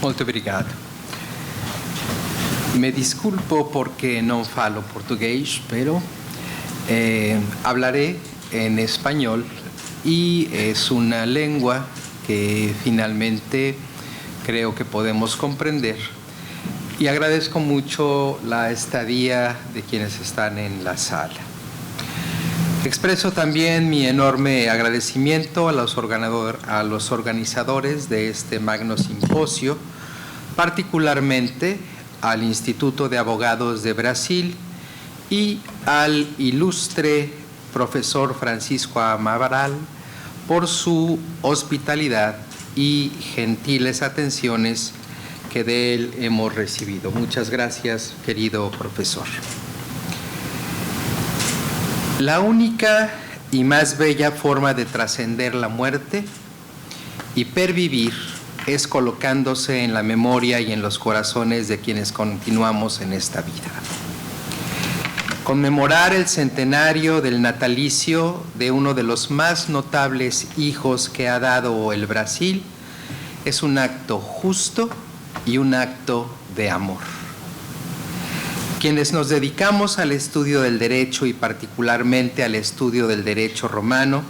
Molto obrigado. Me disculpo porque no falo portugués, pero hablaré en español y es una lengua que finalmente creo que podemos comprender. Y agradezco mucho la estadía de quienes están en la sala. Expreso también mi enorme agradecimiento a los organizadores de este magno simposio, particularmente al Instituto de Abogados de Brasil y al ilustre profesor Francisco Amaral por su hospitalidad y gentiles atenciones que de él hemos recibido. Muchas gracias, querido profesor. La única y más bella forma de trascender la muerte y pervivir es colocándose en la memoria y en los corazones de quienes continuamos en esta vida. Conmemorar el centenario del natalicio de uno de los más notables hijos que ha dado el Brasil es un acto justo y un acto de amor. Quienes nos dedicamos al estudio del derecho y particularmente al estudio del derecho romano,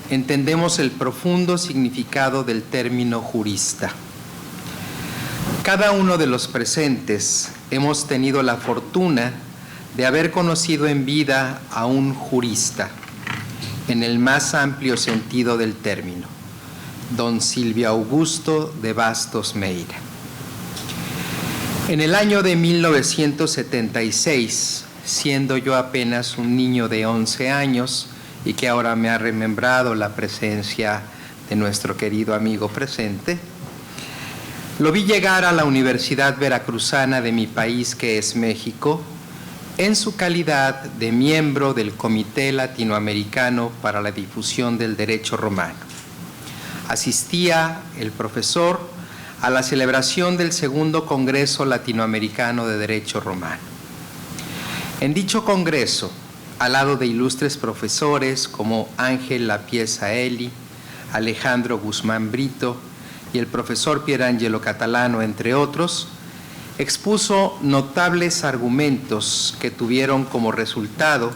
entendemos el profundo significado del término jurista. Cada uno de los presentes hemos tenido la fortuna de haber conocido en vida a un jurista, en el más amplio sentido del término, don Silvio Augusto de Bastos Meira. En el año de 1976, siendo yo apenas un niño de 11 años y que ahora me ha remembrado la presencia de nuestro querido amigo presente, lo vi llegar a la Universidad Veracruzana de mi país, que es México, en su calidad de miembro del Comité Latinoamericano para la Difusión del Derecho Romano. Asistía el profesor a la celebración del segundo Congreso Latinoamericano de Derecho Romano. En dicho congreso, al lado de ilustres profesores como Ángel Lapieza Eli, Alejandro Guzmán Brito y el profesor Pierangelo Catalano, entre otros, expuso notables argumentos que tuvieron como resultado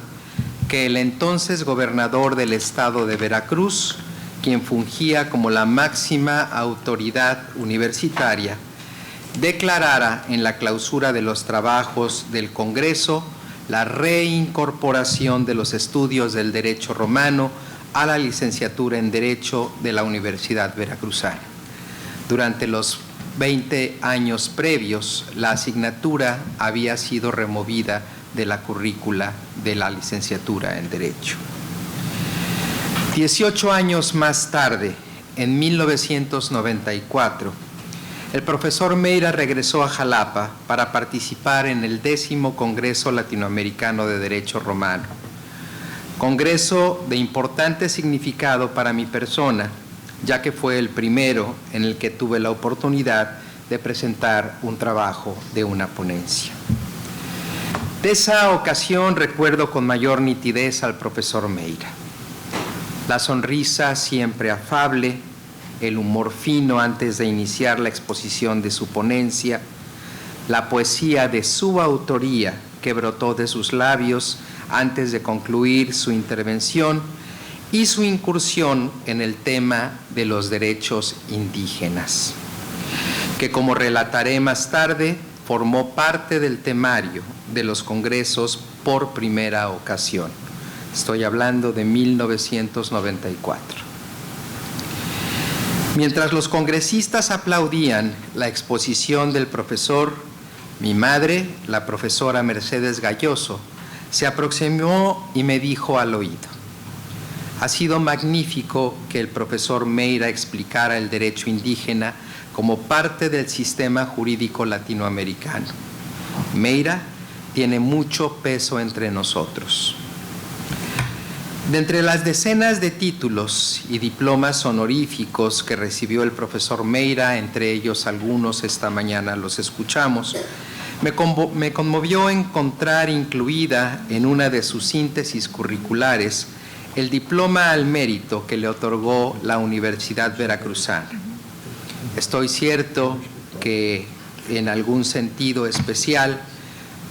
que el entonces gobernador del estado de Veracruz, quien fungía como la máxima autoridad universitaria, declarara en la clausura de los trabajos del Congreso la reincorporación de los estudios del derecho romano a la licenciatura en Derecho de la Universidad Veracruzana. Durante los 20 años previos, la asignatura había sido removida de la currícula de la licenciatura en Derecho. 18 años más tarde, en 1994, el profesor Meira regresó a Jalapa para participar en el 10º Congreso Latinoamericano de Derecho Romano. Congreso de importante significado para mi persona, ya que fue el primero en el que tuve la oportunidad de presentar un trabajo de una ponencia. De esa ocasión recuerdo con mayor nitidez al profesor Meira. La sonrisa siempre afable, el humor fino antes de iniciar la exposición de su ponencia, la poesía de su autoría que brotó de sus labios antes de concluir su intervención y su incursión en el tema de los derechos indígenas, que, como relataré más tarde, formó parte del temario de los congresos por primera ocasión. Estoy hablando de 1994. Mientras los congresistas aplaudían la exposición del profesor, mi madre, la profesora Mercedes Galloso, se aproximó y me dijo al oído: ha sido magnífico que el profesor Meira explicara el derecho indígena como parte del sistema jurídico latinoamericano. Meira tiene mucho peso entre nosotros. De entre las decenas de títulos y diplomas honoríficos que recibió el profesor Meira, entre ellos algunos esta mañana los escuchamos, me conmovió encontrar incluida en una de sus síntesis curriculares el diploma al mérito que le otorgó la Universidad Veracruzana. Estoy cierto que en algún sentido especial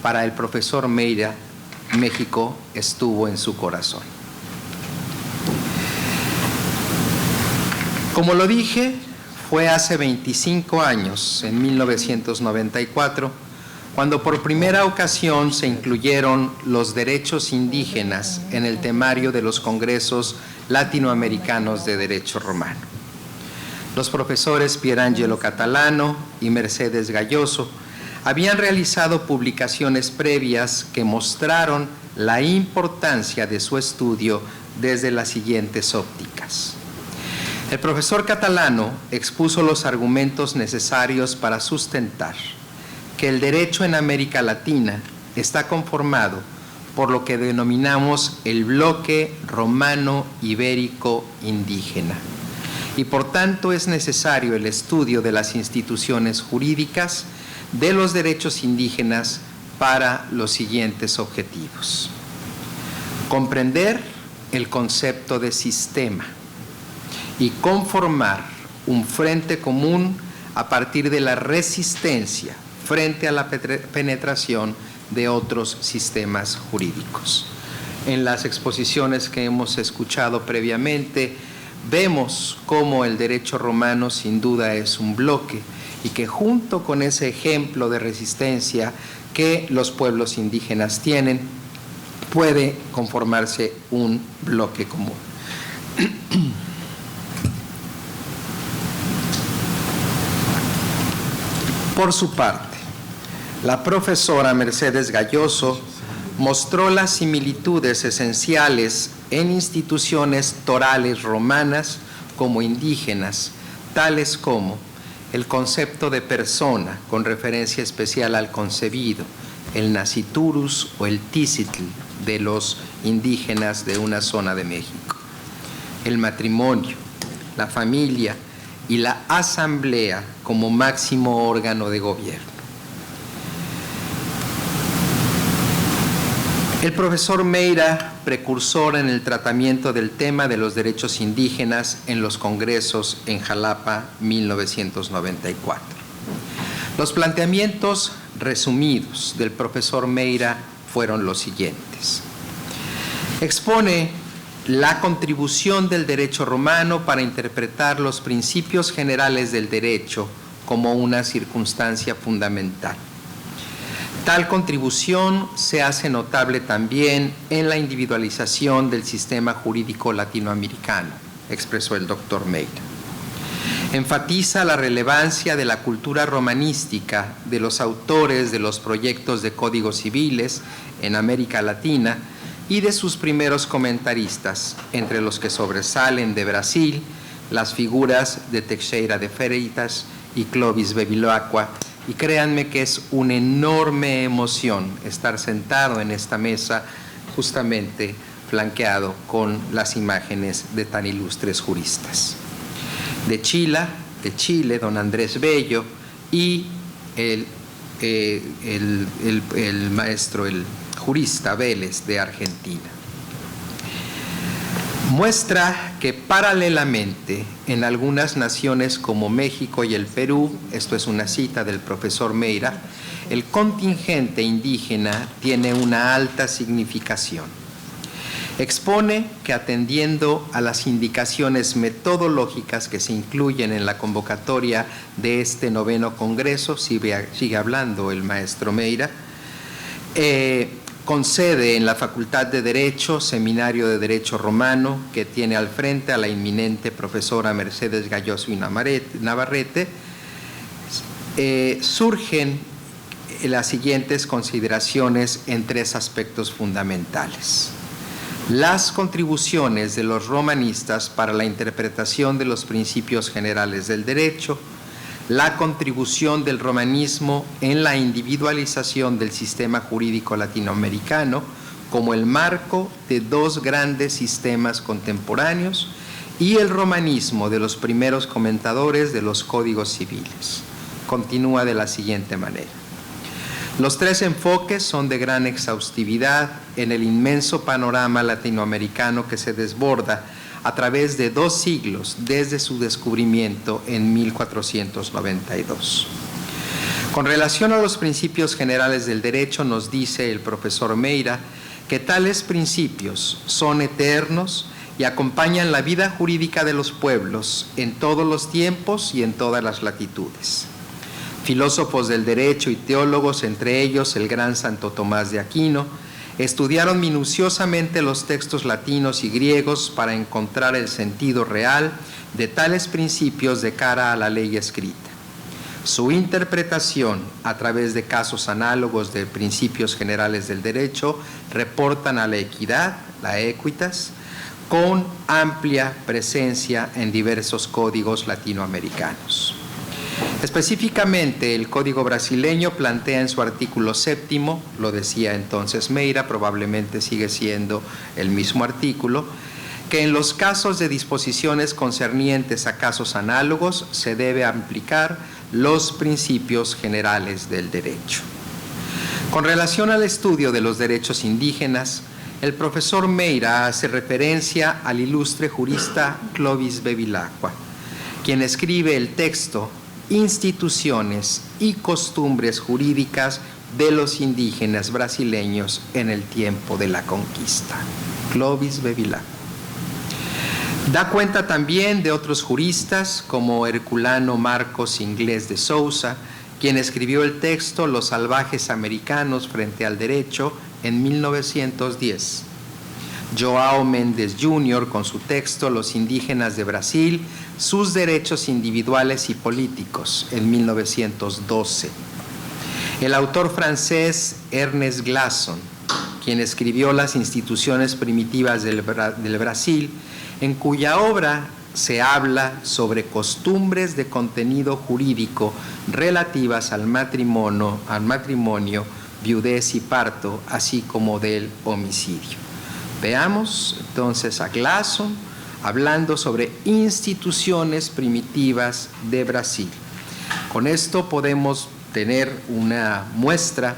para el profesor Meira, México estuvo en su corazón. Como lo dije, fue hace 25 años, en 1994, cuando por primera ocasión se incluyeron los derechos indígenas en el temario de los congresos latinoamericanos de derecho romano. Los profesores Pierangelo Catalano y Mercedes Galloso habían realizado publicaciones previas que mostraron la importancia de su estudio desde las siguientes ópticas. El profesor Catalano expuso los argumentos necesarios para sustentar que el derecho en América Latina está conformado por lo que denominamos el bloque romano-ibérico indígena, y por tanto es necesario el estudio de las instituciones jurídicas de los derechos indígenas para los siguientes objetivos: comprender el concepto de sistema y conformar un frente común a partir de la resistencia frente a la penetración de otros sistemas jurídicos. En las exposiciones que hemos escuchado previamente, vemos cómo el derecho romano sin duda es un bloque y que junto con ese ejemplo de resistencia que los pueblos indígenas tienen, puede conformarse un bloque común. Por su parte, la profesora Mercedes Galloso mostró las similitudes esenciales en instituciones torales romanas como indígenas, tales como el concepto de persona, con referencia especial al concebido, el nasciturus o el ticitl de los indígenas de una zona de México, el matrimonio, la familia y la asamblea como máximo órgano de gobierno. El profesor Meira, precursor en el tratamiento del tema de los derechos indígenas en los congresos en Jalapa, 1994. Los planteamientos resumidos del profesor Meira fueron los siguientes. Expone la contribución del derecho romano para interpretar los principios generales del derecho como una circunstancia fundamental. Tal contribución se hace notable también en la individualización del sistema jurídico latinoamericano, expresó el doctor Meira. Enfatiza la relevancia de la cultura romanística de los autores de los proyectos de códigos civiles en América Latina y de sus primeros comentaristas, entre los que sobresalen de Brasil las figuras de Teixeira de Freitas y Clovis Bevilacqua. Y créanme que es una enorme emoción estar sentado en esta mesa justamente flanqueado con las imágenes de tan ilustres juristas. De Chile, don Andrés Bello y el maestro, el jurista Vélez de Argentina. Muestra que paralelamente en algunas naciones como México y el Perú, esto es una cita del profesor Meira, el contingente indígena tiene una alta significación. Expone que atendiendo a las indicaciones metodológicas que se incluyen en la convocatoria de este 9º Congreso, sigue hablando el maestro Meira, concede en la Facultad de Derecho, Seminario de Derecho Romano, que tiene al frente a la inminente profesora Mercedes Galloso y Navarrete, surgen las siguientes consideraciones en 3 aspectos fundamentales. Las contribuciones de los romanistas para la interpretación de los principios generales del derecho, la contribución del romanismo en la individualización del sistema jurídico latinoamericano como el marco de 2 grandes sistemas contemporáneos y el romanismo de los primeros comentadores de los códigos civiles. Continúa de la siguiente manera. Los 3 enfoques son de gran exhaustividad en el inmenso panorama latinoamericano que se desborda a través de 2 siglos desde su descubrimiento en 1492. Con relación a los principios generales del derecho, nos dice el profesor Meira que tales principios son eternos y acompañan la vida jurídica de los pueblos en todos los tiempos y en todas las latitudes. Filósofos del derecho y teólogos, entre ellos el gran Santo Tomás de Aquino, estudiaron minuciosamente los textos latinos y griegos para encontrar el sentido real de tales principios de cara a la ley escrita. Su interpretación a través de casos análogos de principios generales del derecho reportan a la equidad, la equitas, con amplia presencia en diversos códigos latinoamericanos. Específicamente, el Código brasileño plantea en su artículo 7º, lo decía entonces Meira, probablemente sigue siendo el mismo artículo, que en los casos de disposiciones concernientes a casos análogos se debe aplicar los principios generales del derecho. Con relación al estudio de los derechos indígenas, el profesor Meira hace referencia al ilustre jurista Clovis Bevilacqua, quien escribe el texto Instituciones y costumbres jurídicas de los indígenas brasileños en el tiempo de la conquista. Clovis Bevilacqua. Da cuenta también de otros juristas como Herculano Marcos Inglés de Sousa, quien escribió el texto Los salvajes americanos frente al derecho en 1910. João Mendes Jr. con su texto Los indígenas de Brasil, sus derechos individuales y políticos en 1912. El autor francés Ernest Glasson, quien escribió Las instituciones primitivas del Brasil, en cuya obra se habla sobre costumbres de contenido jurídico relativas al matrimonio, viudez y parto, así como del homicidio. Veamos entonces a Glasson hablando sobre instituciones primitivas de Brasil. Con esto podemos tener una muestra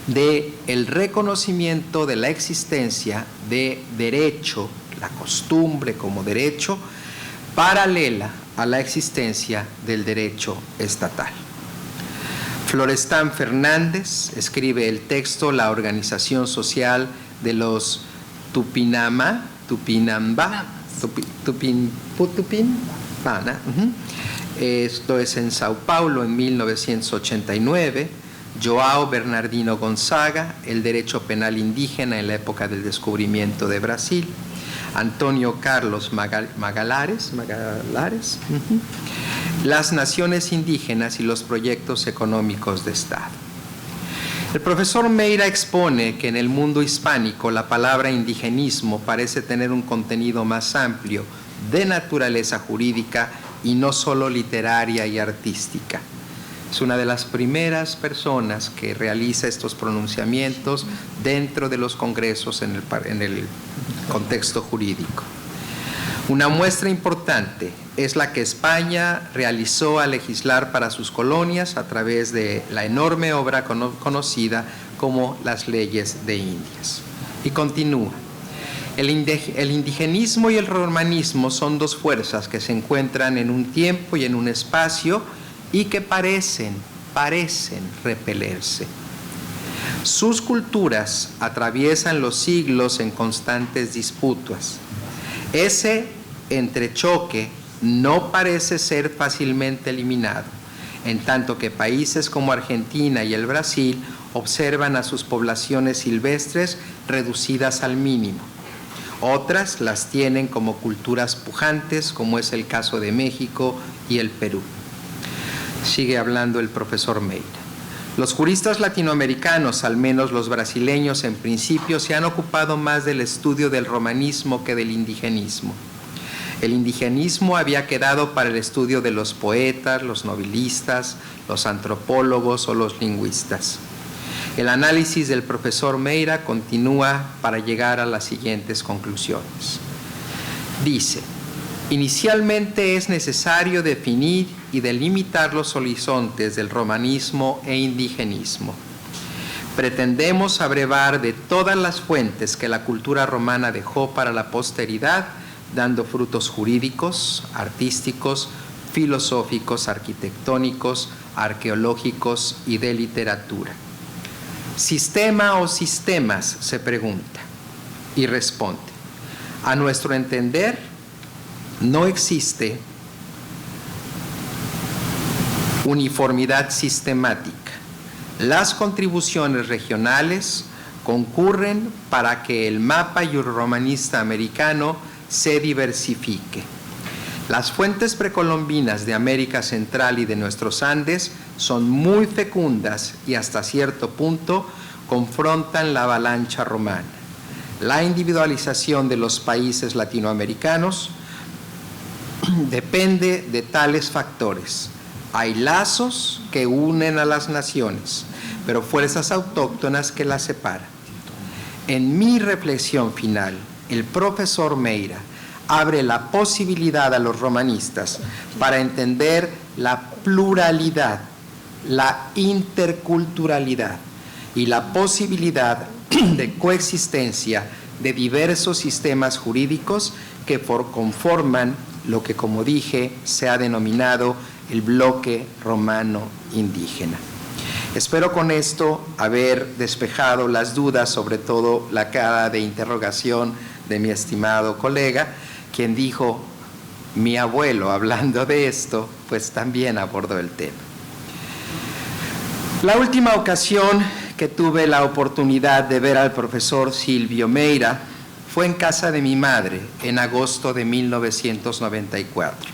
del reconocimiento de la existencia de derecho, la costumbre como derecho, paralela a la existencia del derecho estatal. Florestan Fernández escribe el texto La organización social de los Tupinambá, esto es en Sao Paulo en 1989. João Bernardino Gonzaga, El derecho penal indígena en la época del descubrimiento de Brasil. Antonio Carlos Magalares, Las naciones indígenas y los proyectos económicos de Estado. El profesor Meira expone que en el mundo hispánico la palabra indigenismo parece tener un contenido más amplio de naturaleza jurídica y no solo literaria y artística. Es una de las primeras personas que realiza estos pronunciamientos dentro de los congresos en el contexto jurídico. Una muestra importante es la que España realizó al legislar para sus colonias a través de la enorme obra conocida como las leyes de Indias. Y continúa. El indigenismo y el romanismo son dos fuerzas que se encuentran en un tiempo y en un espacio y que parecen repelerse. Sus culturas atraviesan los siglos en constantes disputas. Ese entrechoque no parece ser fácilmente eliminado, en tanto que países como Argentina y el Brasil observan a sus poblaciones silvestres reducidas al mínimo. Otras las tienen como culturas pujantes, como es el caso de México y el Perú. Sigue hablando el profesor Meira. Los juristas latinoamericanos, al menos los brasileños en principio, se han ocupado más del estudio del romanismo que del indigenismo. El indigenismo había quedado para el estudio de los poetas, los novelistas, los antropólogos o los lingüistas. El análisis del profesor Meira continúa para llegar a las siguientes conclusiones. Dice: inicialmente es necesario definir y delimitar los horizontes del romanismo e indigenismo. Pretendemos abrevar de todas las fuentes que la cultura romana dejó para la posteridad, dando frutos jurídicos, artísticos, filosóficos, arquitectónicos, arqueológicos y de literatura. ¿Sistema o sistemas?, se pregunta y responde. A nuestro entender, no existe uniformidad sistemática. Las contribuciones regionales concurren para que el mapa eurorromanista americano se diversifique. Las fuentes precolombinas de América Central y de nuestros Andes son muy fecundas y hasta cierto punto confrontan la avalancha romana. La individualización de los países latinoamericanos depende de tales factores. Hay lazos que unen a las naciones, pero fuerzas autóctonas que las separan. En mi reflexión final, el profesor Meira abre la posibilidad a los romanistas para entender la pluralidad, la interculturalidad y la posibilidad de coexistencia de diversos sistemas jurídicos que conforman lo que, como dije, se ha denominado el bloque romano indígena. Espero con esto haber despejado las dudas, sobre todo la cara de interrogación de mi estimado colega, quien dijo, mi abuelo, hablando de esto, pues también abordó el tema. La última ocasión que tuve la oportunidad de ver al profesor Silvio Meira fue en casa de mi madre en agosto de 1994.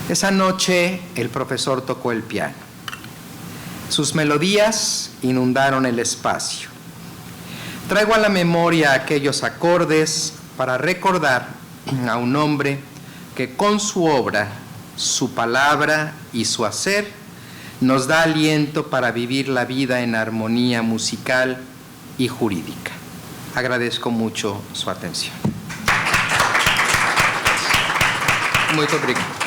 Esa noche el profesor tocó el piano. Sus melodías inundaron el espacio. Traigo a la memoria aquellos acordes para recordar a un hombre que con su obra, su palabra y su hacer nos da aliento para vivir la vida en armonía musical y jurídica. Agradezco mucho su atención. Muito obrigado.